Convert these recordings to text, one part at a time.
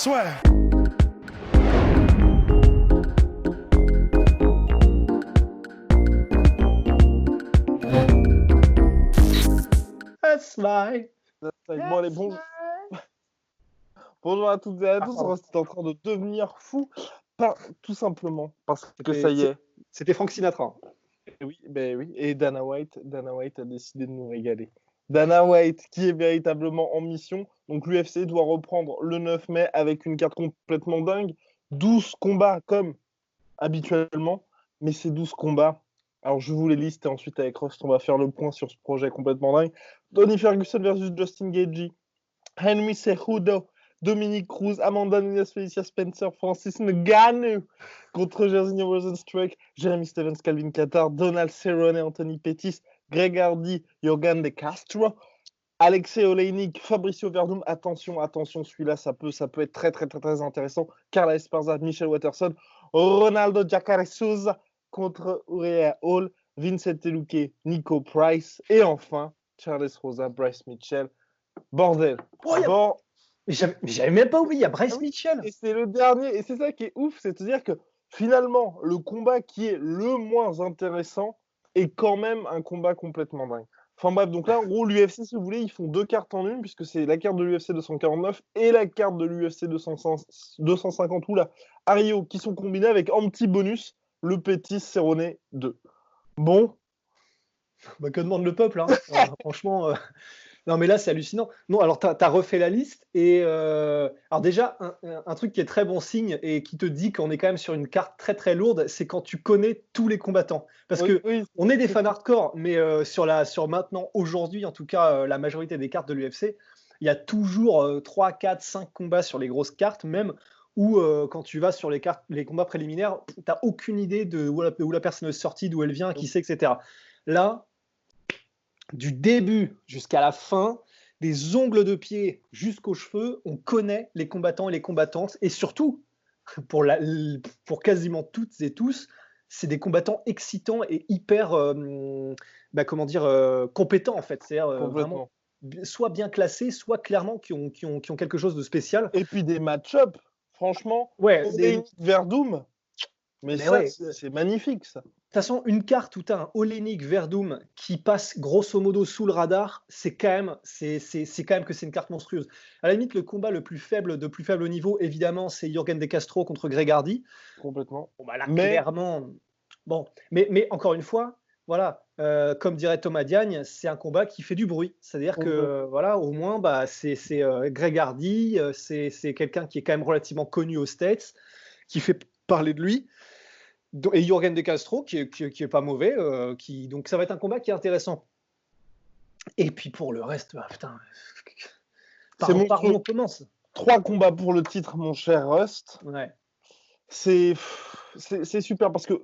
swear. That's life. Bon, allez, bonjour à toutes et à tous. pardon. C'est en train de devenir fou, tout simplement parce que ça y est. C'était Frank Sinatra. Oui, ben oui. Et Dana White a décidé de nous régaler. Dana White, qui est véritablement en mission. Donc l'UFC doit reprendre le 9 mai avec une carte complètement dingue. 12 combats comme habituellement, mais ces 12 combats. Alors je vous les liste et ensuite avec Rust, on va faire le point sur ce projet complètement dingue. Tony Ferguson versus Justin Gaethje, Henry Cejudo, Dominic Cruz, Amanda Nunes, Felicia Spencer, Francis Ngannou contre Jairzinho Rozenstruik, Jeremy Stevens, Calvin Kattar, Donald Cerrone, Anthony Pettis, Greg Hardy, Yorgan De Castro, Alexei Oleinik, Fabricio Verdum. Attention, celui-là, ça peut être très intéressant. Carla Esparza, Michelle Watterson, Ronaldo Jacare Souza contre Uriah Hall, Vincent Luque, Nico Price et enfin Charles Rosa, Bryce Mitchell. Bordel. Mais j'avais même pas oublié, il y a Bryce Mitchell. Et c'est le dernier, et c'est ça qui est ouf, c'est-à-dire que finalement, le combat qui est le moins intéressant est quand même un combat complètement dingue. Enfin bref, donc là, en gros, l'UFC, si vous voulez, ils font deux cartes en une, puisque c'est la carte de l'UFC 249 et la carte de l'UFC 250, ou là, à Rio, qui sont combinées avec un petit bonus, le Pettis Cerrone 2. Bon. Bah, que demande le peuple, hein. Franchement... Non, mais là, c'est hallucinant. Non, alors, tu as refait la liste. Et alors déjà, un truc qui est très bon signe et qui te dit qu'on est quand même sur une carte très lourde, c'est quand tu connais tous les combattants. Parce que on est des fans hardcore, mais sur maintenant, aujourd'hui, en tout cas, la majorité des cartes de l'UFC, il y a toujours 3, 4, 5 combats sur les grosses cartes, même où quand tu vas sur les combats préliminaires, tu n'as aucune idée de où la personne est sortie, d'où elle vient, qui c'est, etc. Là, du début jusqu'à la fin, des ongles de pied jusqu'aux cheveux, on connaît les combattants et les combattantes. Et surtout, pour quasiment toutes et tous, c'est des combattants excitants et hyper compétents en fait. C'est-à-dire vraiment soit bien classés, soit clairement qui ont quelque chose de spécial. Et puis des match-up, franchement, Verdum, mais ça, ouais, c'est magnifique ça. De toute façon, une carte où tu as un Oleinik Verdum qui passe grosso modo sous le radar, c'est quand même que c'est une carte monstrueuse. À la limite, le combat le plus faible de plus faible niveau, évidemment, c'est Yorgan De Castro contre Greg Hardy. Complètement. Bon, bah là, clairement. Bon, mais encore une fois, voilà, comme dirait Thomas Diagne, c'est un combat qui fait du bruit. C'est-à-dire que voilà, au moins, bah, c'est Greg Hardy, c'est quelqu'un qui est quand même relativement connu aux States, qui fait parler de lui. Et Yorgan De Castro qui est pas mauvais, donc ça va être un combat qui est intéressant. Et puis pour le reste, putain, par où on commence. 3 combats pour le titre, mon cher Rust. Ouais. C'est super parce que,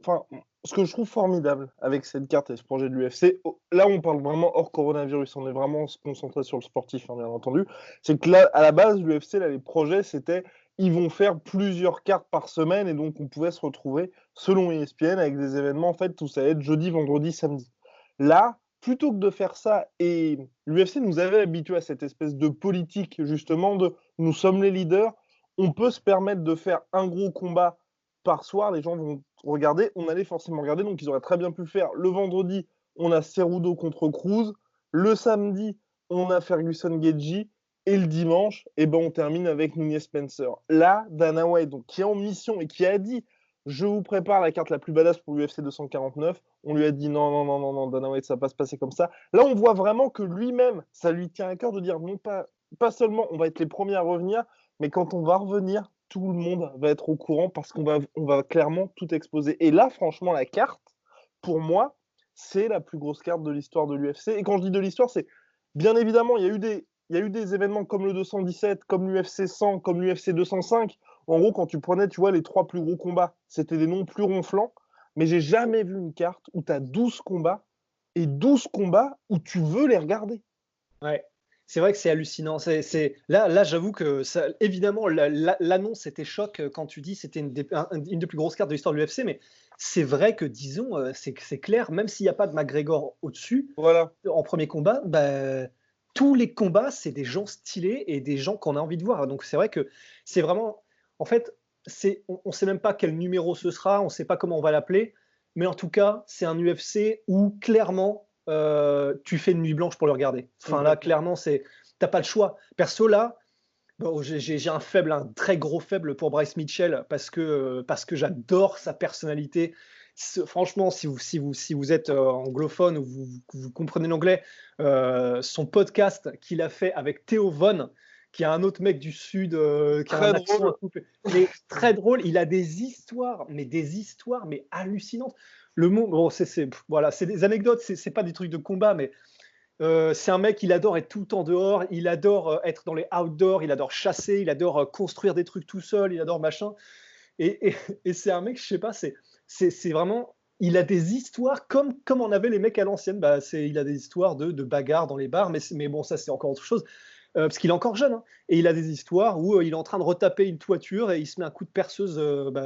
ce que je trouve formidable avec cette carte et ce projet de l'UFC, là on parle vraiment hors coronavirus, on est vraiment concentré sur le sportif, hein, bien entendu. C'est que là, à la base, l'UFC, là, les projets, c'était ils vont faire plusieurs cartes par semaine et donc on pouvait se retrouver, selon ESPN, avec des événements en fait où ça allait être jeudi, vendredi, samedi. Là, plutôt que de faire ça, et l'UFC nous avait habitués à cette espèce de politique justement de nous sommes les leaders, on peut se permettre de faire un gros combat par soir, les gens vont regarder, on allait forcément regarder, donc ils auraient très bien pu faire le vendredi, on a Cerudo contre Cruz, le samedi, on a Ferguson Gaethje, et le dimanche, on termine avec Nunez Spencer. Là, Dana White, donc, qui est en mission et qui a dit je vous prépare la carte la plus badass pour l'UFC 249, on lui a dit non, Dana White, ça va pas se passer comme ça. Là, on voit vraiment que lui-même, ça lui tient à cœur de dire non, pas seulement on va être les premiers à revenir, mais quand on va revenir, tout le monde va être au courant parce qu'on va clairement tout exposer. Et là, franchement, la carte, pour moi, c'est la plus grosse carte de l'histoire de l'UFC. Et quand je dis de l'histoire, c'est bien évidemment, il y a eu des événements comme le 217, comme l'UFC 100, comme l'UFC 205. En gros, quand tu prenais, tu vois, les 3 plus gros combats, c'était des noms plus ronflants. Mais j'ai jamais vu une carte où tu as 12 combats et 12 combats où tu veux les regarder. Ouais. C'est vrai que c'est hallucinant. Là, j'avoue que ça, évidemment, l'annonce était choc quand tu dis c'était une des plus grosses cartes de l'histoire de l'UFC, mais c'est vrai que, disons, c'est clair, même s'il n'y a pas de McGregor au-dessus, voilà. en premier combat, bah, tous les combats, c'est des gens stylés et des gens qu'on a envie de voir. Donc c'est vrai que c'est vraiment, en fait, on ne sait même pas quel numéro ce sera, on ne sait pas comment on va l'appeler, mais en tout cas, c'est un UFC où clairement, tu fais une nuit blanche pour le regarder. Enfin là, clairement, t'as pas le choix. Perso là, bon, j'ai un très gros faible pour Bryce Mitchell parce que j'adore sa personnalité. Franchement, si vous êtes anglophone ou vous comprenez l'anglais, son podcast qu'il a fait avec Theo Von, qui est un autre mec du Sud, qui a Très un accent drôle. un peu, mais très drôle. Il a des histoires, mais hallucinantes. Le mot, bon, voilà, c'est des anecdotes, c'est pas des trucs de combat, mais c'est un mec, il adore être tout le temps dehors, il adore être dans les outdoors, il adore chasser, il adore construire des trucs tout seul, il adore machin. Et, et, et c'est un mec, je sais pas, c'est vraiment. Il a des histoires comme on avait les mecs à l'ancienne. Bah, il a des histoires de bagarres dans les bars, mais bon, ça c'est encore autre chose. Parce qu'il est encore jeune, hein, et il a des histoires où il est en train de retaper une toiture et il se met un coup de perceuse dans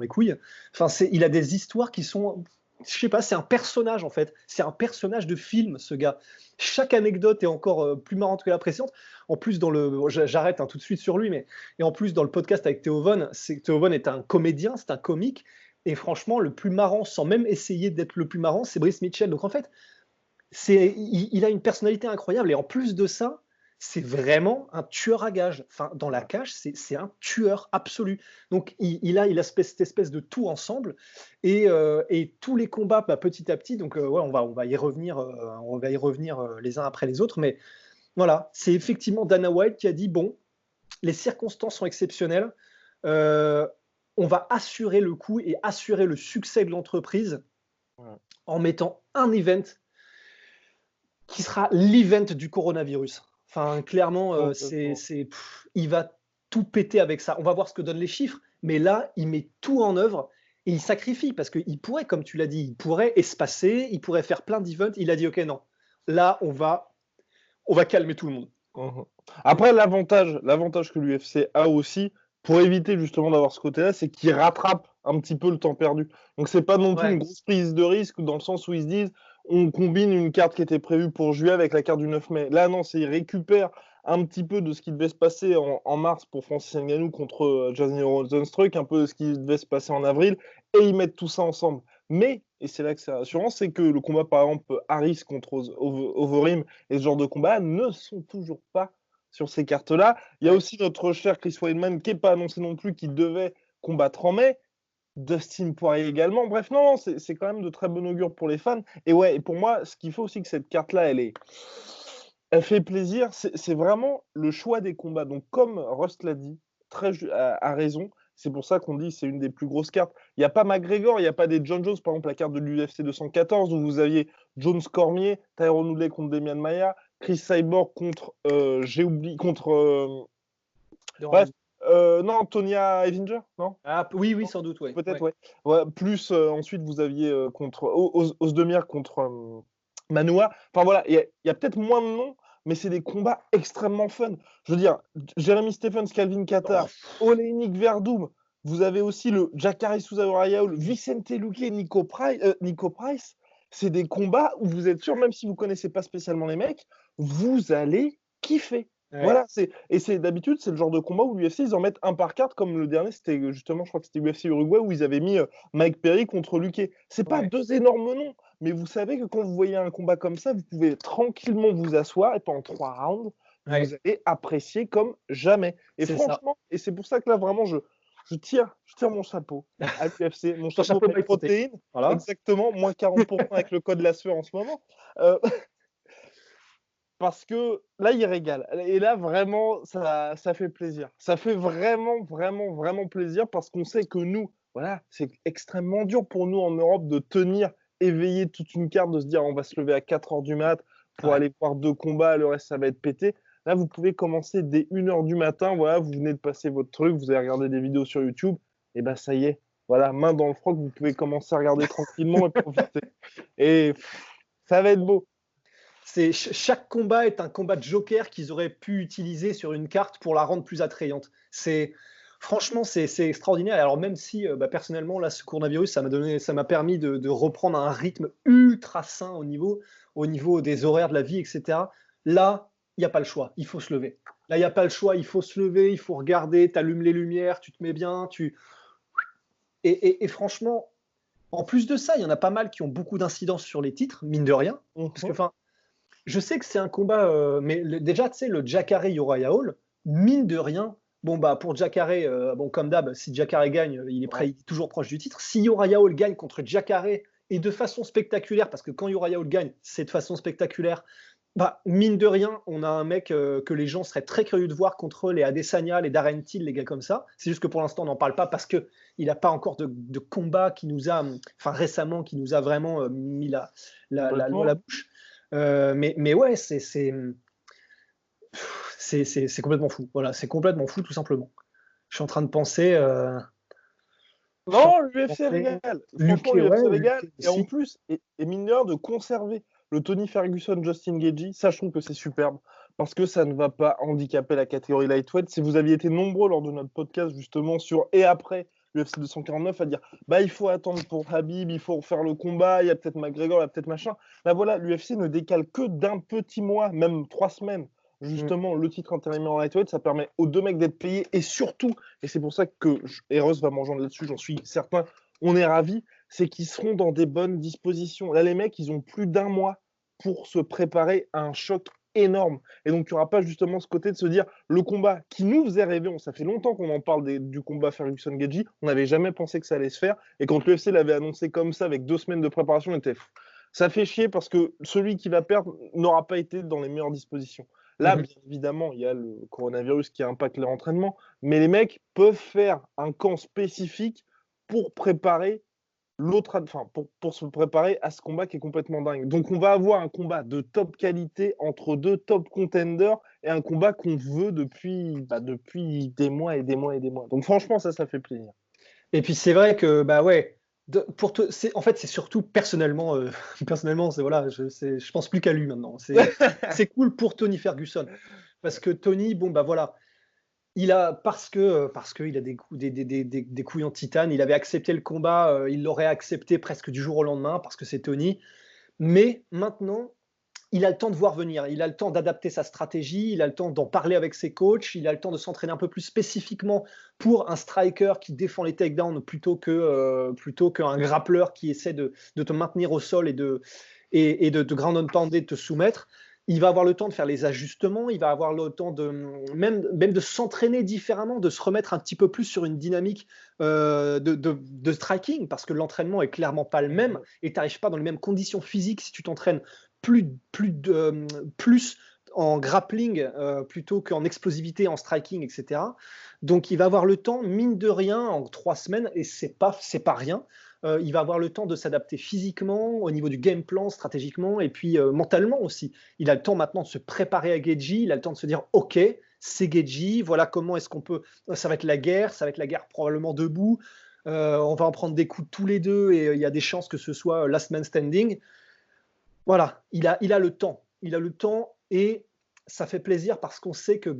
les couilles. Enfin, il a des histoires qui sont, je sais pas, c'est un personnage en fait. C'est un personnage de film, ce gars. Chaque anecdote est encore plus marrante que la précédente. En plus, j'arrête tout de suite sur lui, mais et en plus dans le podcast avec Theo Von, Theo Von est un comédien, c'est un comique. Et franchement, le plus marrant, sans même essayer d'être le plus marrant, c'est Brice Mitchell. Donc en fait, il a une personnalité incroyable et en plus de ça, c'est vraiment un tueur à gages. Enfin, dans la cage, c'est un tueur absolu. Donc il a cette espèce de tout ensemble et tous les combats petit à petit. Donc ouais, on va y revenir, les uns après les autres. Mais voilà, c'est effectivement Dana White qui a dit bon, les circonstances sont exceptionnelles. Euh, on va assurer le coup et assurer le succès de l'entreprise en mettant un event qui sera l'event du coronavirus. Enfin, clairement, il va tout péter avec ça. On va voir ce que donnent les chiffres, mais là, il met tout en œuvre et il sacrifie parce qu'il pourrait, comme tu l'as dit, il pourrait espacer, il pourrait faire plein d'events. Il a dit, OK, non, là, on va calmer tout le monde. Mhm. Après, l'avantage que l'UFC a aussi, pour éviter justement d'avoir ce côté-là, c'est qu'il rattrape un petit peu le temps perdu. Donc, c'est pas non plus une grosse prise de risque dans le sens où ils se disent on combine une carte qui était prévue pour juillet avec la carte du 9 mai. Là, non, c'est ils récupèrent un petit peu de ce qui devait se passer en mars pour Francis Ngannou contre Jason Rosenstruck, un peu de ce qui devait se passer en avril, et ils mettent tout ça ensemble. Mais, et c'est là que c'est rassurant, c'est que le combat, par exemple, Harris contre Overeem et ce genre de combat ne sont toujours pas sur ces cartes-là. Il y a aussi notre cher Chris Weidman qui n'est pas annoncé non plus, qui devait combattre en mai. Dustin Poirier également. Bref, non, c'est quand même de très bon augure pour les fans. Et ouais, et pour moi, ce qu'il faut aussi que cette carte-là, elle fait plaisir, c'est vraiment le choix des combats. Donc, comme Rust l'a dit, a raison, c'est pour ça qu'on dit que c'est une des plus grosses cartes. Il n'y a pas McGregor, il n'y a pas des John Jones, par exemple la carte de l'UFC 214, où vous aviez Jones Cormier, Tyron Woodley contre Demian Maia, Chris Cyborg contre, j'ai oublié, contre, bref, non, Tonya Evinger, non? Ah, oui, sans doute, ouais. Peut-être, ouais. Plus, ensuite, vous aviez contre Ozdemir contre Manoa. Enfin voilà, il y a peut-être moins de noms, mais c'est des combats extrêmement fun. Je veux dire, Jeremy Stephens, Calvin Kattar, Oleinik Verdum. Vous avez aussi le Jacare Souza Rayaul, Vicente Luque, Nico Price. C'est des combats où vous êtes sûr, même si vous connaissez pas spécialement les mecs, vous allez kiffer. Ouais. Voilà, d'habitude, c'est le genre de combat où l'UFC, ils en mettent un par carte, comme le dernier, c'était justement, je crois que c'était UFC Uruguay, où ils avaient mis Mike Perry contre Luque. C'est pas deux énormes noms, mais vous savez que quand vous voyez un combat comme ça, vous pouvez tranquillement vous asseoir et pendant 3 rounds, vous allez apprécier comme jamais. Et franchement, et c'est pour ça que là, vraiment, je tire mon chapeau à l'UFC, mon chapeau de protéines. Voilà. Exactement, moins 40% avec le code LASFEUR en ce moment. Parce que là, il régale. Et là, vraiment, ça fait plaisir. Ça fait vraiment, vraiment, vraiment plaisir parce qu'on sait que nous, voilà, c'est extrêmement dur pour nous en Europe de tenir éveillé toute une carte, de se dire on va se lever à 4 h du mat pour aller voir 2 combats, le reste, ça va être pété. Là, vous pouvez commencer dès 1 h du matin. Voilà, vous venez de passer votre truc, vous avez regardé des vidéos sur YouTube. Et ben, ça y est. Voilà, main dans le froc, vous pouvez commencer à regarder tranquillement et profiter. Et ça va être beau. Chaque combat est un combat de joker qu'ils auraient pu utiliser sur une carte pour la rendre plus attrayante. Franchement, c'est extraordinaire. Alors même si, personnellement, là, ce coronavirus, ça m'a permis de reprendre un rythme ultra sain au niveau des horaires de la vie, et cetera. Là, il y a pas le choix, il faut se lever. Là, il y a pas le choix, il faut se lever, il faut regarder, tu allumes les lumières, tu te mets bien, tu et franchement, en plus de ça, il y en a pas mal qui ont beaucoup d'incidence sur les titres, mine de rien. Parce que, Mhm. enfin, je sais que c'est un combat, mais déjà, tu sais, le Jacare Uriah Hall, mine de rien, bon, bah, pour Jacare, bon, comme d'hab, si Jacare gagne, Ouais. il est toujours proche du titre. Si Uriah Hall gagne contre Jacare et de façon spectaculaire, parce que quand Uriah Hall gagne, c'est de façon spectaculaire, bah, mine de rien, on a un mec que les gens seraient très curieux de voir contre les Adesanya, les Darren Till, les gars comme ça. C'est juste que pour l'instant, on n'en parle pas parce qu'il n'a pas encore de combat qui nous a, enfin récemment, qui nous a vraiment mis l'eau à la Complètement. bouche. Mais ouais, c'est complètement fou. Voilà, c'est complètement fou, tout simplement. Je suis en train de penser. Je suis en Non, train de l'UFC penser. régale. Luke, Franchement, ouais, l'UFC Luke régale. Et en aussi. plus, et mine de rien, de conserver le Tony Ferguson, Justin Gaethje, ça, je trouve que c'est superbe. Parce que ça ne va pas handicaper la catégorie lightweight. Si vous aviez été nombreux lors de notre podcast, justement, sur et après l'UFC 249 à dire bah il faut attendre pour Habib, il faut faire le combat, il y a peut-être McGregor, il y a peut-être machin. Là voilà, l'UFC ne décale que d'un petit mois, même 3 semaines. Mm. Justement, le titre intérimaire en lightweight, ça permet aux deux mecs d'être payés et surtout, et c'est pour ça que Eros va m'en rejoindre là-dessus, j'en suis certain, on est ravis, c'est qu'ils seront dans des bonnes dispositions. Là, les mecs, ils ont plus d'un mois pour se préparer à un choc énorme. Et donc, il n'y aura pas justement ce côté de se dire le combat qui nous faisait rêver, ça fait longtemps qu'on en parle du combat Ferguson-Gaethje, on n'avait jamais pensé que ça allait se faire. Et quand l'UFC l'avait annoncé comme ça, avec 2 semaines de préparation, on était fou. Ça fait chier parce que celui qui va perdre n'aura pas été dans les meilleures dispositions. Là, Mhm. bien évidemment, il y a le coronavirus qui impacte leur entraînement, mais les mecs peuvent faire un camp spécifique pour préparer pour se préparer à ce combat qui est complètement dingue. Donc on va avoir un combat de top qualité entre deux top contenders et un combat qu'on veut depuis des mois et des mois et des mois. Donc franchement, ça fait plaisir. Et puis c'est vrai que bah ouais, en fait c'est surtout personnellement, personnellement c'est voilà, je pense plus qu'à lui maintenant. C'est cool pour Tony Ferguson parce que Tony, bon bah voilà, il a parce que il a des couilles en titane, il avait accepté le combat, il l'aurait accepté presque du jour au lendemain parce que c'est Tony. Mais maintenant, il a le temps de voir venir, il a le temps d'adapter sa stratégie, il a le temps d'en parler avec ses coachs, il a le temps de s'entraîner un peu plus spécifiquement pour un striker qui défend les takedowns plutôt qu'un grappleur qui essaie de te maintenir au sol et de ground and pounder, de te soumettre. Il va avoir le temps de faire les ajustements, il va avoir le temps même de s'entraîner différemment, de se remettre un petit peu plus sur une dynamique de striking, parce que l'entraînement est clairement pas le même et tu n'arrives pas dans les mêmes conditions physiques si tu t'entraînes plus en grappling plutôt qu'en explosivité, en striking, etc. Donc il va avoir le temps, mine de rien, en 3 semaines, et c'est pas rien. Il va avoir le temps de s'adapter physiquement, au niveau du game plan, stratégiquement, et puis mentalement aussi. Il a le temps maintenant de se préparer à Geji, il a le temps de se dire, OK, c'est Geji, voilà comment est-ce qu'on peut... Ça va être la guerre probablement debout, on va en prendre des coups tous les deux, et il y a des chances que ce soit last man standing. Voilà, il a le temps. Il a le temps et ça fait plaisir parce qu'on sait que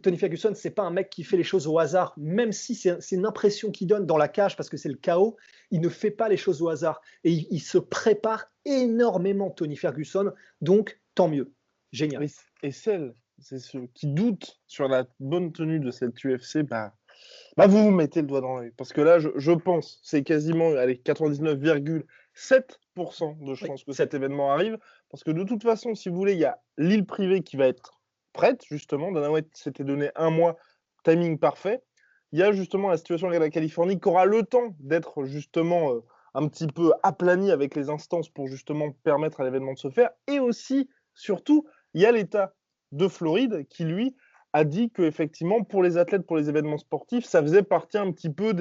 Tony Ferguson, c'est pas un mec qui fait les choses au hasard, même si c'est une impression qu'il donne dans la cage parce que c'est le chaos, il ne fait pas les choses au hasard. Et il se prépare énormément, Tony Ferguson, donc tant mieux. Génial. Et c'est ceux qui doutent sur la bonne tenue de cette UFC, bah vous vous mettez le doigt dans l'œil. Parce que là, je pense, c'est quasiment allez, 99,7% de Oui, chances que cet 7. événement arrive. Parce que de toute façon, si vous voulez, il y a l'île privée qui va être prête, justement. Dana White s'était donné un mois, timing parfait. Il y a justement la situation de la Californie qui aura le temps d'être justement un petit peu aplanie avec les instances pour justement permettre à l'événement de se faire. Et aussi, surtout, il y a l'État de Floride qui, lui, a dit que effectivement pour les athlètes, pour les événements sportifs, ça faisait partie un petit peu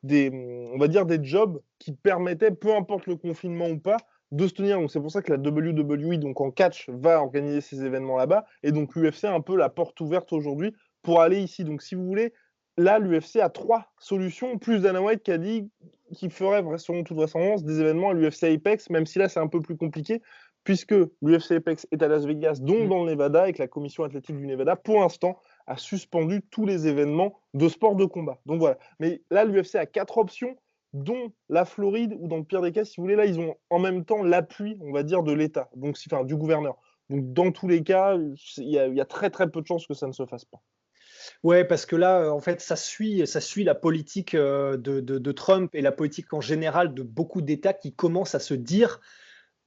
on va dire des jobs qui permettaient, peu importe le confinement ou pas, de se tenir. Donc c'est pour ça que la WWE, donc en catch, va organiser ces événements là-bas, et donc l'UFC a un peu la porte ouverte aujourd'hui pour aller ici. Donc si vous voulez, là l'UFC a 3 solutions, plus Dana White qui a dit qu'il ferait selon toute vraisemblance des événements à l'UFC Apex, même si là c'est un peu plus compliqué puisque l'UFC Apex est à Las Vegas, donc Mm. dans le Nevada, et que la commission athlétique du Nevada, pour l'instant, a suspendu tous les événements de sport de combat. Donc voilà. Mais là, l'UFC a 4 options, dont la Floride, ou dans le pire des cas, si vous voulez, là, ils ont en même temps l'appui, on va dire, de l'État, donc enfin, du gouverneur. Donc dans tous les cas, il y a très très peu de chances que ça ne se fasse pas. Ouais, parce que là, en fait, ça suit la politique de Trump et la politique en général de beaucoup d'États qui commencent à se dire,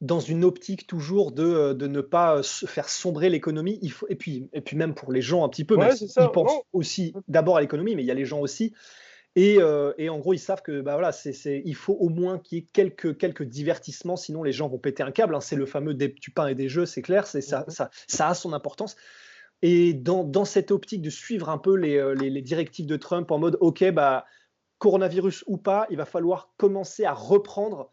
dans une optique toujours de ne pas se faire sombrer l'économie. Et puis même pour les gens un petit peu, même Ouais, c'est s'ils ça. pensent Non. aussi d'abord à l'économie, mais il y a les gens aussi. Et en gros, ils savent que bah, voilà, il faut au moins qu'il y ait quelques divertissements, sinon les gens vont péter un câble, hein. C'est le fameux du pain et des jeux, c'est clair, Mhm. ça a son importance. Et dans cette optique de suivre un peu les directives de Trump en mode, OK, bah, coronavirus ou pas, il va falloir commencer à reprendre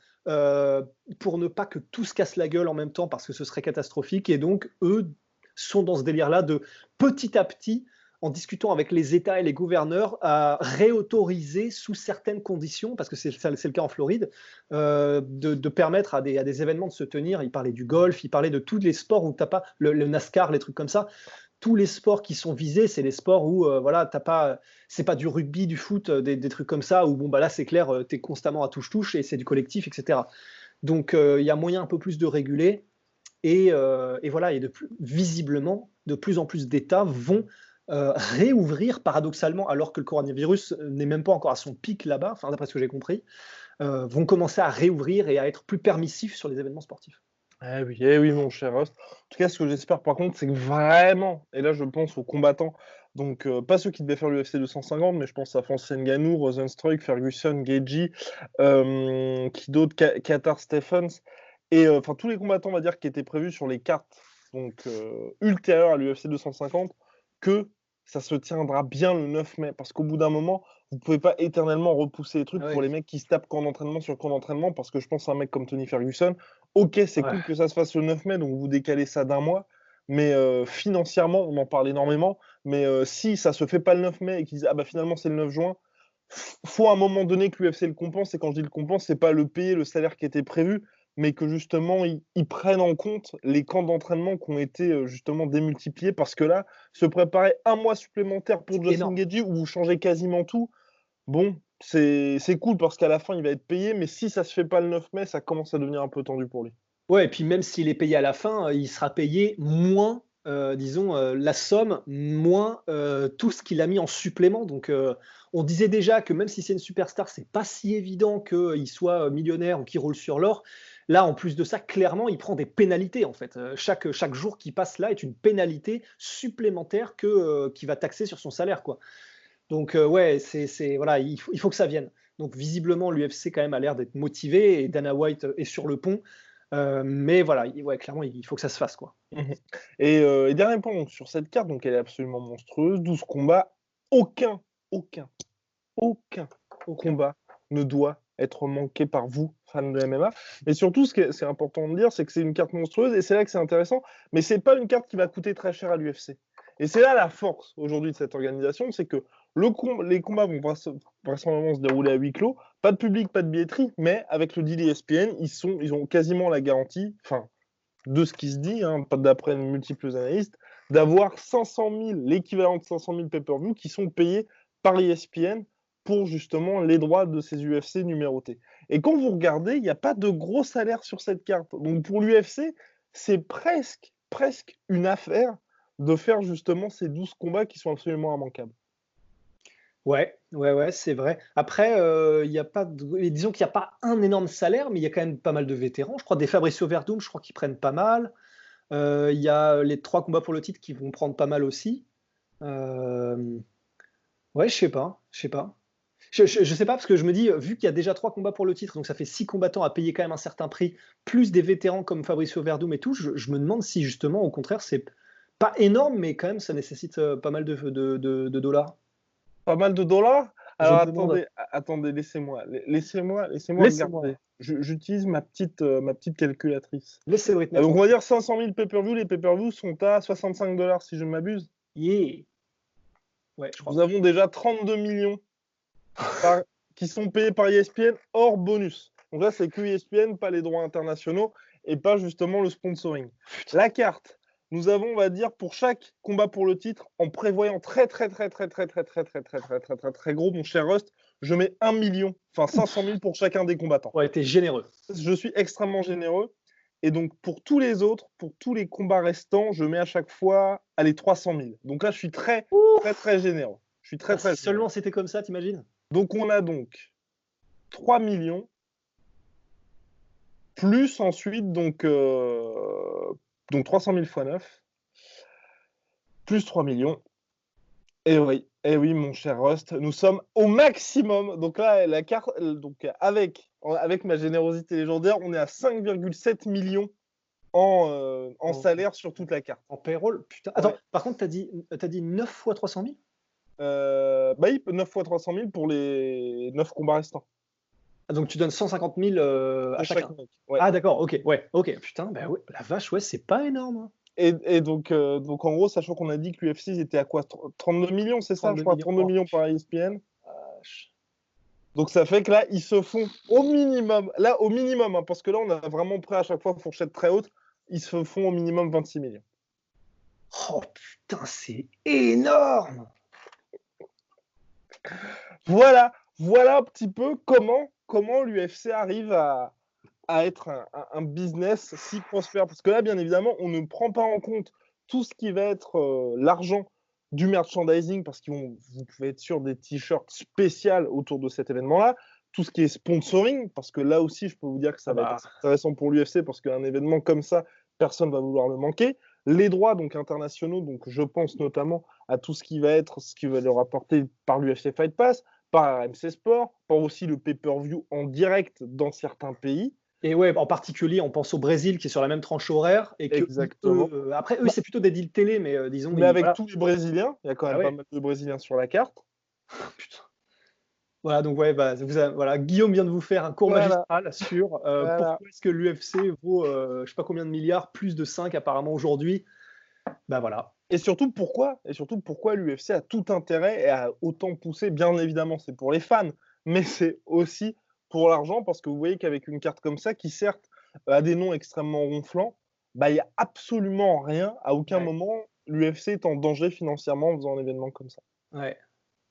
pour ne pas que tout se casse la gueule en même temps parce que ce serait catastrophique. Et donc, eux sont dans ce délire-là de petit à petit, en discutant avec les États et les gouverneurs, à réautoriser sous certaines conditions, parce que c'est le cas en Floride, de permettre à des événements de se tenir. Il parlait du golf, il parlait de tous les sports où tu n'as pas le NASCAR, les trucs comme ça. Tous les sports qui sont visés, c'est les sports où voilà, t'as pas, c'est pas du rugby, du foot, des trucs comme ça, où bon, bah là, c'est clair, tu es constamment à touche-touche et c'est du collectif, etc. Donc, il y a moyen un peu plus de réguler. Et voilà, visiblement, de plus en plus d'États vont réouvrir, paradoxalement, alors que le coronavirus n'est même pas encore à son pic là-bas, enfin, d'après ce que j'ai compris, vont commencer à réouvrir et à être plus permissifs sur les événements sportifs. Eh oui, mon cher Rust. En tout cas, ce que j'espère par contre, c'est que vraiment, et là je pense aux combattants, donc pas ceux qui devaient faire l'UFC 250, mais je pense à Francis Ngannou, Rosenstruck, Ferguson, Gaethje, qui d'autre, Qatar Stephens, et enfin tous les combattants, on va dire, qui étaient prévus sur les cartes donc ultérieures à l'UFC 250, que ça se tiendra bien le 9 mai, parce qu'au bout d'un moment, vous pouvez pas éternellement repousser les trucs Ah pour ouais, les mecs qui se tapent camp d'entraînement sur camp d'entraînement, parce que je pense à un mec comme Tony Ferguson. Ok, c'est ouais, cool que ça se fasse le 9 mai, donc vous décalez ça d'un mois, mais financièrement, on en parle énormément, mais si ça se fait pas le 9 mai et qu'ils disent ah bah finalement c'est le 9 juin, faut à un moment donné que l'UFC le compense, et quand je dis le compense, c'est pas le payer le salaire qui était prévu, mais que justement ils prennent en compte les camps d'entraînement qui ont été justement démultipliés, parce que là, se préparer un mois supplémentaire pour c'est Justin énorme. Gaethje où vous changez quasiment tout, bon, c'est cool parce qu'à la fin il va être payé, mais si ça se fait pas le 9 mai, ça commence à devenir un peu tendu pour lui. Ouais, et puis même s'il est payé à la fin, il sera payé moins, disons, la somme, moins tout ce qu'il a mis en supplément. Donc, on disait déjà que même si c'est une superstar, c'est pas si évident qu'il soit millionnaire ou qu'il roule sur l'or. Là, en plus de ça, clairement, il prend des pénalités en fait. Chaque jour qui passe là est une pénalité supplémentaire qui va taxer sur son salaire, quoi. Donc, ouais, voilà, il faut que ça vienne. Donc, visiblement, l'UFC quand même a l'air d'être motivé et Dana White est sur le pont. Mais voilà, ouais, clairement, il faut que ça se fasse, quoi. Mmh. Et dernier point donc sur cette carte, donc elle est absolument monstrueuse, 12 combats, aucun, aucun, aucun Aucun. combat ne doit être manqué par vous, fans de MMA. Et surtout, c'est important de dire, c'est que c'est une carte monstrueuse et c'est là que c'est intéressant, mais c'est pas une carte qui va coûter très cher à l'UFC. Et c'est là la force aujourd'hui de cette organisation, c'est que les combats vont vraisemblablement se dérouler à huis clos, pas de public, pas de billetterie, mais avec le deal ESPN, ils ont quasiment la garantie, enfin, de ce qui se dit, hein, d'après multiples analystes, d'avoir 500 000, l'équivalent de 500 000 pay-per-view qui sont payés par l'ESPN pour justement les droits de ces UFC numérotés. Et quand vous regardez, il n'y a pas de gros salaire sur cette carte. Donc pour l'UFC, c'est presque une affaire de faire justement ces 12 combats qui sont absolument immanquables. Ouais, ouais, ouais, c'est vrai. Après, il y a pas et disons qu'il n'y a pas un énorme salaire, mais il y a quand même pas mal de vétérans. Je crois des Fabricio Werdum, je crois qu'ils prennent pas mal. Il y a les 3 combats pour le titre qui vont prendre pas mal aussi. Hem, ouais, je sais pas, je sais pas. Je sais pas parce que je me dis, vu qu'il y a déjà 3 combats pour le titre, donc ça fait 6 combattants à payer quand même un certain prix, plus des vétérans comme Fabricio Werdum et tout, je me demande si justement, au contraire, c'est pas énorme, mais quand même ça nécessite, pas mal de dollars. Pas mal de dollars. Je Alors me demande. attendez, laissez-moi Laissez-moi regarder. J'utilise ma petite calculatrice. laissez Britney Donc on va tranquille. dire 500 000 pay-per-view. Les pay-per-view sont à 65 dollars si je ne m'abuse. Yeah! Ouais, je Nous crois. avons déjà 32 millions par- qui sont payés par ESPN hors bonus. Donc là, c'est que ESPN, pas les droits internationaux et pas justement le sponsoring. Putain. La carte. nous avons, on va dire, pour chaque combat pour le titre, en prévoyant très gros, mon cher Rust, je mets 1 million, enfin 500 000 pour chacun des combattants. Ouais, t'es généreux. Je suis extrêmement généreux. Et donc, pour tous les autres, pour tous les combats restants, je mets à chaque fois, allez, 300 000. Donc là, je suis très généreux. Je suis très Si généreux. seulement c'était comme ça, t'imagines? Donc, on a donc 3 millions, plus ensuite, donc 300 000 fois 9, plus 3 millions. Et oui, mon cher Rust, nous sommes au maximum. Donc là, la carte, donc avec ma générosité légendaire, on est à 5,7 millions en salaire sur toute la carte. En payroll? Putain. Attends, par contre, t'as dit 9 fois 300 000? Bah, 9 fois 300 000 pour les 9 combats restants. Ah, donc tu donnes 150 000 à chacun. Mec. Ouais. Ah d'accord, ok, putain, bah ouais, la vache, ouais, c'est pas énorme. Hein. Et donc en gros, sachant qu'on a dit que l'UFC était à quoi, 32 millions, c'est ça, je crois, 32 millions par ESPN. Donc ça fait que là, ils se font au minimum, hein, parce que là, on a vraiment pris à chaque fois fourchette très haute, ils se font au minimum 26 millions. Oh putain, c'est énorme. Voilà un petit peu comment l'UFC arrive à être un business si prospère. Parce que là, bien évidemment, on ne prend pas en compte tout ce qui va être l'argent du merchandising, parce que vous pouvez être sûr des t-shirts spéciaux autour de cet événement-là, tout ce qui est sponsoring, parce que là aussi, je peux vous dire que ça va être intéressant pour l'UFC, parce qu'un événement comme ça, personne ne va vouloir le manquer. Les droits donc internationaux, donc je pense notamment à tout ce qui va leur apporter par l'UFC Fight Pass, par RMC Sport, par aussi le pay-per-view en direct dans certains pays. Et ouais, en particulier, on pense au Brésil qui est sur la même tranche horaire. Et que exactement. Après, eux, c'est plutôt des deals télé, mais disons. Mais avec tous les Brésiliens, il y a quand même pas mal de Brésiliens sur la carte. Putain. Voilà, donc ouais, voilà, Guillaume vient de vous faire un cours magistral sur pourquoi est-ce que l'UFC vaut je sais pas combien de milliards, plus de 5 apparemment aujourd'hui. Bah voilà. Et surtout pourquoi l'UFC a tout intérêt et a autant poussé, bien évidemment, c'est pour les fans, mais c'est aussi pour l'argent, parce que vous voyez qu'avec une carte comme ça, qui certes a des noms extrêmement ronflants, bah il n'y a absolument rien, à aucun moment, l'UFC est en danger financièrement en faisant un événement comme ça. Ouais.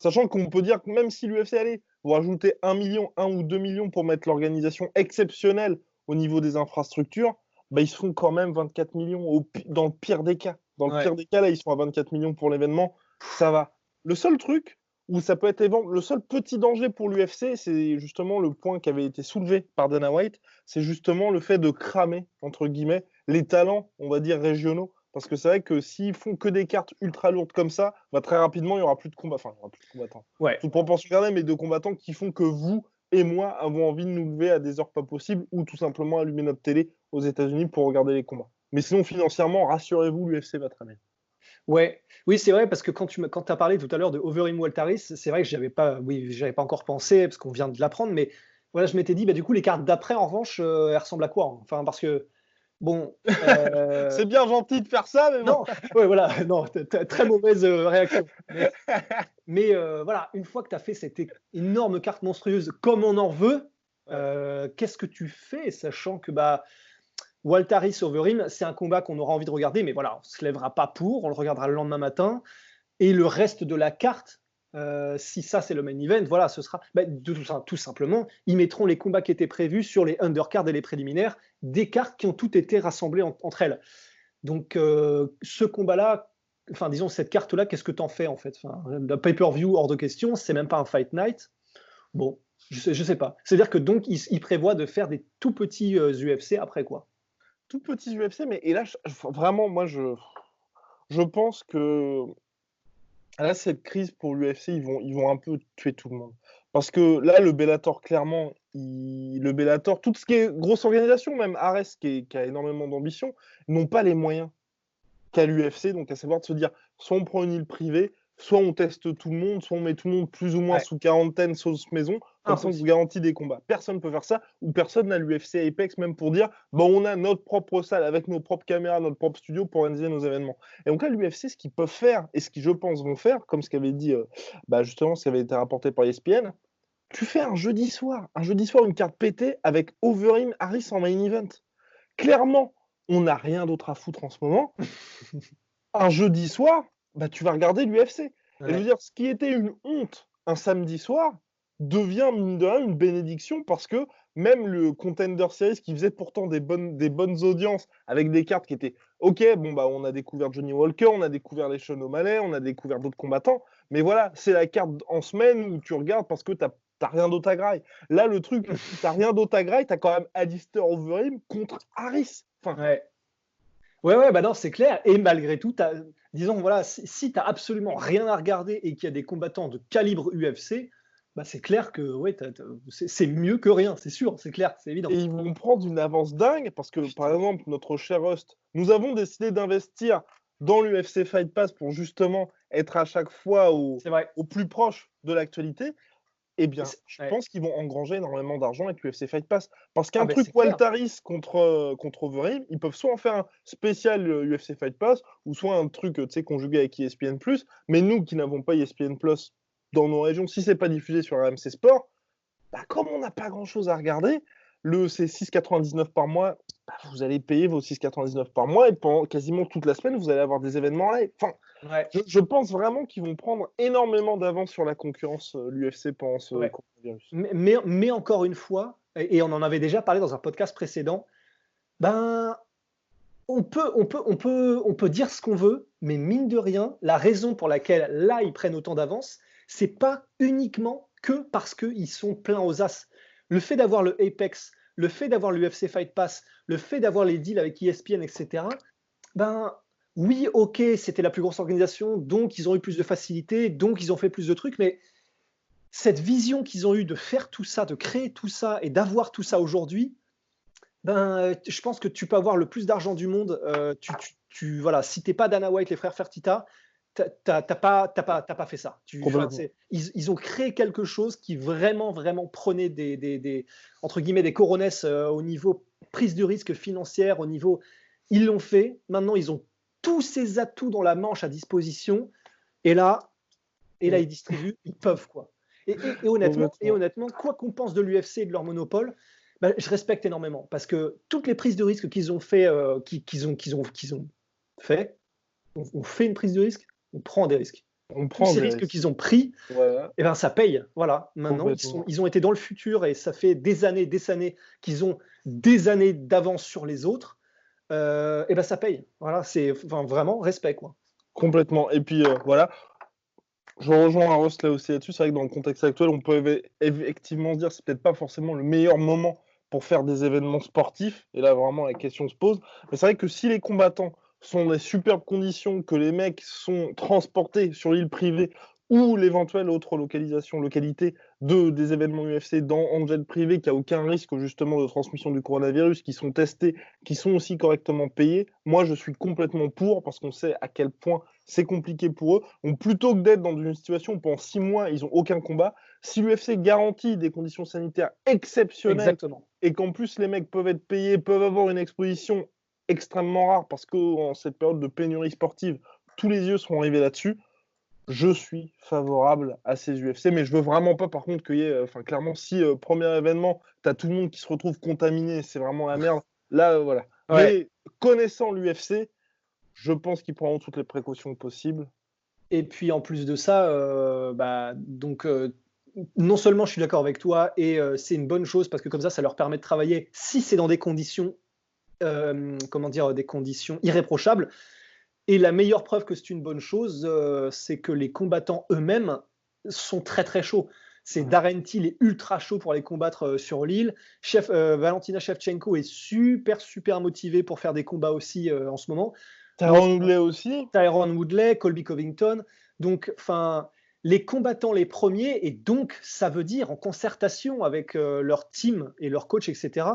Sachant qu'on peut dire que même si l'UFC allait, vous rajoutez 1 million, 1 ou 2 millions pour mettre l'organisation exceptionnelle au niveau des infrastructures, bah ils se font quand même 24 millions dans le pire des cas. Dans le pire des cas, là, ils sont à 24 millions pour l'événement, ça va. Le seul truc où ça peut être le seul petit danger pour l'UFC, c'est justement le point qui avait été soulevé par Dana White, c'est justement le fait de cramer, entre guillemets, les talents, on va dire, régionaux. Parce que c'est vrai que s'ils font que des cartes ultra lourdes comme ça, bah, très rapidement, il n'y aura plus de combat. Enfin, il n'y aura plus de combattants. Ouais. Toute proportion gardée, mais de combattants qui font que vous et moi avons envie de nous lever à des heures pas possibles ou tout simplement allumer notre télé aux États-Unis pour regarder les combats. Mais sinon, financièrement, rassurez-vous, l'UFC va très bien. Ouais, oui, c'est vrai, parce que quand tu as parlé tout à l'heure de Overeem Waltaris, c'est vrai que j'avais pas encore pensé, parce qu'on vient de l'apprendre, mais voilà, je m'étais dit, bah, du coup, les cartes d'après, en revanche, elles ressemblent à quoi? Enfin, parce que, bon. C'est bien gentil de faire ça, mais bon. Non, ouais, voilà, non, très mauvaise réaction. Mais voilà, une fois que tu as fait cette énorme carte monstrueuse comme on en veut, qu'est-ce que tu fais, sachant que Waltaris Overeem, c'est un combat qu'on aura envie de regarder, mais voilà, on ne se lèvera pas pour, on le regardera le lendemain matin. Et le reste de la carte, si ça c'est le main event, voilà, ce sera tout simplement, ils mettront les combats qui étaient prévus sur les undercards et les préliminaires, des cartes qui ont toutes été rassemblées entre elles. Donc ce combat-là, enfin disons cette carte-là, qu'est-ce que tu en fais en fait? Le pay-per-view hors de question, c'est même pas un fight night. Bon, je sais pas. C'est-à-dire que donc ils prévoient de faire des tout petits UFC après quoi? Tout petits UFC, mais et là vraiment moi je pense que là cette crise pour l'UFC, ils vont un peu tuer tout le monde. Parce que là le Bellator clairement, le Bellator, tout ce qui est grosse organisation, même Ares qui a énormément d'ambition, n'ont pas les moyens qu'a l'UFC, donc à savoir de se dire soit on prend une île privée, soit on teste tout le monde, soit on met tout le monde plus ou moins sous quarantaine, sauce maison, comme ça on vous garantit des combats. Personne ne peut faire ça, ou personne n'a l'UFC Apex même pour dire bon, on a notre propre salle avec nos propres caméras, notre propre studio pour organiser nos événements. Et donc là, l'UFC, ce qu'ils peuvent faire, et ce qu'ils, je pense, vont faire, comme ce qu'avait dit justement, ce qui avait été rapporté par ESPN, tu fais un jeudi soir, une carte pétée avec Overeem Harris en main event. Clairement, on n'a rien d'autre à foutre en ce moment. Un jeudi soir, bah, tu vas regarder l'UFC. Et je veux Ouais. dire, ce qui était une honte un samedi soir devient, mine de rien, une bénédiction parce que même le Contender Series qui faisait pourtant des bonnes audiences avec des cartes qui étaient OK, bon, bah, on a découvert Johnny Walker, on a découvert les Sean O'Malley, on a découvert d'autres combattants. Mais voilà, c'est la carte en semaine où tu regardes parce que t'as rien d'autre à graille. Là, le truc, t'as rien d'autre à graille, t'as quand même Alistair Overeem contre Harris. Enfin, Ouais. Ouais, bah non, c'est clair. Et malgré tout, disons, voilà, si tu n'as absolument rien à regarder et qu'il y a des combattants de calibre UFC, bah c'est clair que ouais, c'est mieux que rien, c'est sûr, c'est clair, c'est évident. et ils vont prendre une avance dingue parce que, par Putain, exemple, notre cher Rust, nous avons décidé d'investir dans l'UFC Fight Pass pour justement être à chaque fois c'est vrai. au plus proche de l'actualité. Eh bien, je Ouais. pense qu'ils vont engranger énormément d'argent avec l'UFC Fight Pass. Parce Ah qu'un ben truc c'est clair. Waltaris contre Overeem, ils peuvent soit en faire un spécial UFC Fight Pass, ou soit un truc conjugué avec ESPN+. Mais nous qui n'avons pas ESPN+, dans nos régions, si c'est pas diffusé sur RMC Sport, bah, comme on n'a pas grand-chose à regarder, c'est 6,99 par mois, bah, vous allez payer vos 6,99 par mois et pendant quasiment toute la semaine, vous allez avoir des événements live. Enfin, Ouais, je pense vraiment qu'ils vont prendre énormément d'avance sur la concurrence l'UFC pendant ce ouais. coronavirus. Mais encore une fois, et on en avait déjà parlé dans un podcast précédent, ben on peut dire ce qu'on veut, mais mine de rien, la raison pour laquelle là ils prennent autant d'avance, c'est pas uniquement que parce qu'ils sont pleins aux as. Le fait d'avoir le Apex, le fait d'avoir l'UFC Fight Pass, le fait d'avoir les deals avec ESPN, etc. Ben oui, ok, c'était la plus grosse organisation, donc ils ont eu plus de facilité, donc ils ont fait plus de trucs, mais cette vision qu'ils ont eue de faire tout ça, de créer tout ça et d'avoir tout ça aujourd'hui, ben, je pense que tu peux avoir le plus d'argent du monde. Voilà, si t'es pas Dana White, les frères Fertitta, t'as pas fait ça. Complètement. Ils ont créé quelque chose qui vraiment, vraiment prenait entre guillemets, des coronesses au niveau prise de risque financière, au niveau. Ils l'ont fait. Maintenant, ils ont tous ces atouts dans la manche à disposition. Et là, Mm. ils distribuent, ils peuvent quoi. Et honnêtement, Complètement. quoi qu'on pense de l'UFC et de leur monopole, bah, je respecte énormément parce que toutes les prises de risque qu'ils ont fait, qu'ils ont fait, on fait une prise de risque, on prend des risques. On Tous prend ces des risques risques. qu'ils ont pris, Voilà, eh ben, ça paye. Voilà. Maintenant, complètement. ils ont été dans le futur et ça fait des années qu'ils ont des années d'avance sur les autres. Et ben, ça paye. Voilà, c'est enfin, vraiment respect quoi. Complètement. Et puis voilà, je rejoins un Ross là aussi là-dessus. C'est vrai que dans le contexte actuel, on peut effectivement se dire que c'est peut-être pas forcément le meilleur moment pour faire des événements sportifs. Et là, vraiment, la question se pose. Mais c'est vrai que si les combattants sont dans des superbes conditions, que les mecs sont transportés sur l'île privée ou l'éventuelle autre localité des événements UFC en jet privé, qui a aucun risque justement de transmission du coronavirus, qui sont testés, qui sont aussi correctement payés, moi je suis complètement pour parce qu'on sait à quel point c'est compliqué pour eux. Donc plutôt que d'être dans une situation où pendant 6 mois ils n'ont aucun combat, si l'UFC garantit des conditions sanitaires exceptionnelles Exactement. et qu'en plus les mecs peuvent être payés, peuvent avoir une exposition extrêmement rare parce qu'en cette période de pénurie sportive, tous les yeux seront rivés là-dessus. Je suis favorable à ces UFC, mais je veux vraiment pas, par contre, qu'il y ait, clairement, si premier événement, t'as tout le monde qui se retrouve contaminé, c'est vraiment la merde. Là, voilà. Ouais. Mais connaissant l'UFC, je pense qu'ils prendront toutes les précautions possibles. Et puis en plus de ça, bah, donc non seulement je suis d'accord avec toi et c'est une bonne chose parce que comme ça leur permet de travailler si c'est dans des conditions, comment dire? Des conditions irréprochables et la meilleure preuve que c'est une bonne chose, c'est que les combattants eux-mêmes sont très, très chauds. C'est Ouais. Darren Till est ultra chaud pour les combattre, sur l'île. Valentina Shevchenko est super, super motivée pour faire des combats aussi, en ce moment. Donc Tyron Woodley aussi. Tyron Woodley, Colby Covington. Donc, enfin, les combattants les premiers, et donc ça veut dire en concertation avec leur team et leur coach, etc.,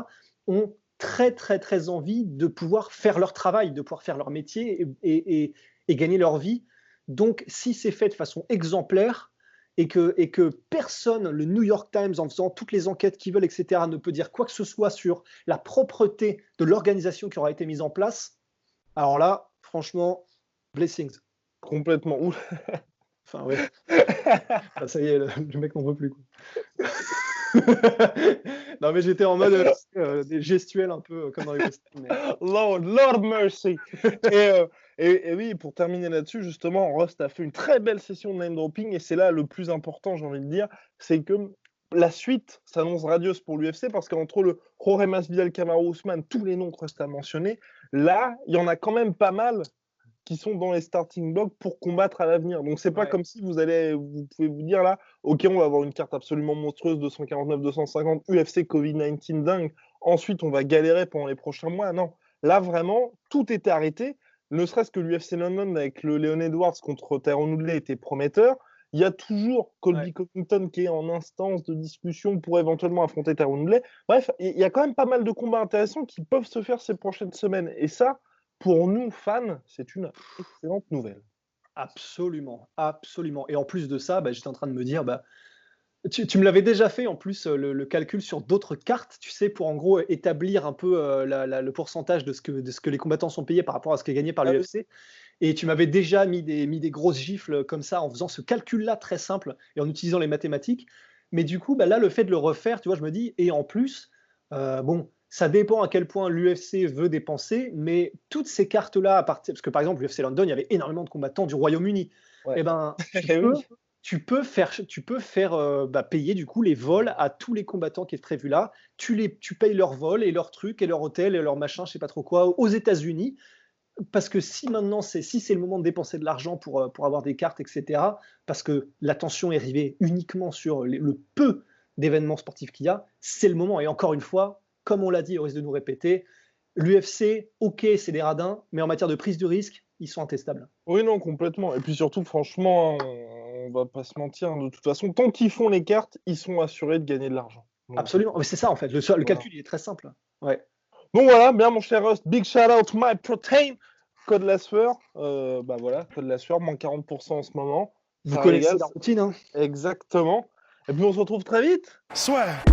ont très, très, très envie de pouvoir faire leur travail, de pouvoir faire leur métier et gagner leur vie. Donc, si c'est fait de façon exemplaire et que personne, le New York Times, en faisant toutes les enquêtes qu'ils veulent, etc., ne peut dire quoi que ce soit sur la propreté de l'organisation qui aura été mise en place, alors là, franchement, blessings. Complètement. Ouh. Enfin, ouais. Ah, ça y est, le mec n'en veut plus, quoi. Non, mais j'étais en mode des gestuels un peu comme dans les westerns. Lord mercy. Et, et oui, pour terminer là-dessus, justement, Rust a fait une très belle session de name dropping et c'est là le plus important, j'ai envie de dire, c'est que la suite s'annonce radieuse pour l'UFC parce qu'entre le Jorge Masvidal, Kamaru Usman, tous les noms que Rust a mentionnés, là, il y en a quand même pas mal qui sont dans les starting blocks pour combattre à l'avenir. Donc c'est pas comme si vous pouvez vous dire là, ok, on va avoir une carte absolument monstrueuse, 249, 250, UFC Covid-19 dingue. Ensuite, on va galérer pendant les prochains mois. Non, là vraiment, tout était arrêté. Ne serait-ce que l'UFC London avec le Leon Edwards contre Tyron Woodley était prometteur. Il y a toujours Colby Covington qui est en instance de discussion pour éventuellement affronter Tyron Woodley. Bref, il y a quand même pas mal de combats intéressants qui peuvent se faire ces prochaines semaines. Et ça, pour nous, fans, c'est une excellente nouvelle. Absolument, absolument. Et en plus de ça, j'étais en train de me dire, tu me l'avais déjà fait en plus le calcul sur d'autres cartes, tu sais, pour en gros établir un peu le pourcentage de ce que les combattants sont payés par rapport à ce qui est gagné par l'UFC. Et tu m'avais déjà mis des grosses gifles comme ça en faisant ce calcul-là très simple et en utilisant les mathématiques. Mais du coup, là, le fait de le refaire, tu vois, je me dis, et en plus, ça dépend à quel point l'UFC veut dépenser, mais toutes ces cartes-là, parce que par exemple, l'UFC London, il y avait énormément de combattants du Royaume-Uni. Et tu peux faire payer du coup les vols à tous les combattants qui est prévu là. Tu payes leurs vols et leurs trucs et leur hôtel et leur machin, je sais pas trop quoi, aux États-Unis. Parce que si maintenant c'est le moment de dépenser de l'argent pour avoir des cartes, etc., parce que l'attention est rivée uniquement sur le peu d'événements sportifs qu'il y a, c'est le moment. Et encore une fois, comme on l'a dit, au risque de nous répéter, l'UFC, ok, c'est des radins, mais en matière de prise de risque, ils sont intestables. Oui, non, complètement. Et puis surtout, franchement, on va pas se mentir, de toute façon, tant qu'ils font les cartes, ils sont assurés de gagner de l'argent. Absolument, mais c'est ça en fait, le calcul il est très simple. Ouais. Donc voilà, bien mon cher Rust, big shout out MyProtein, code la sueur, voilà, code la sueur, moins 40% en ce moment. Vous connaissez la routine, hein. Exactement. Et puis on se retrouve très vite. Swear.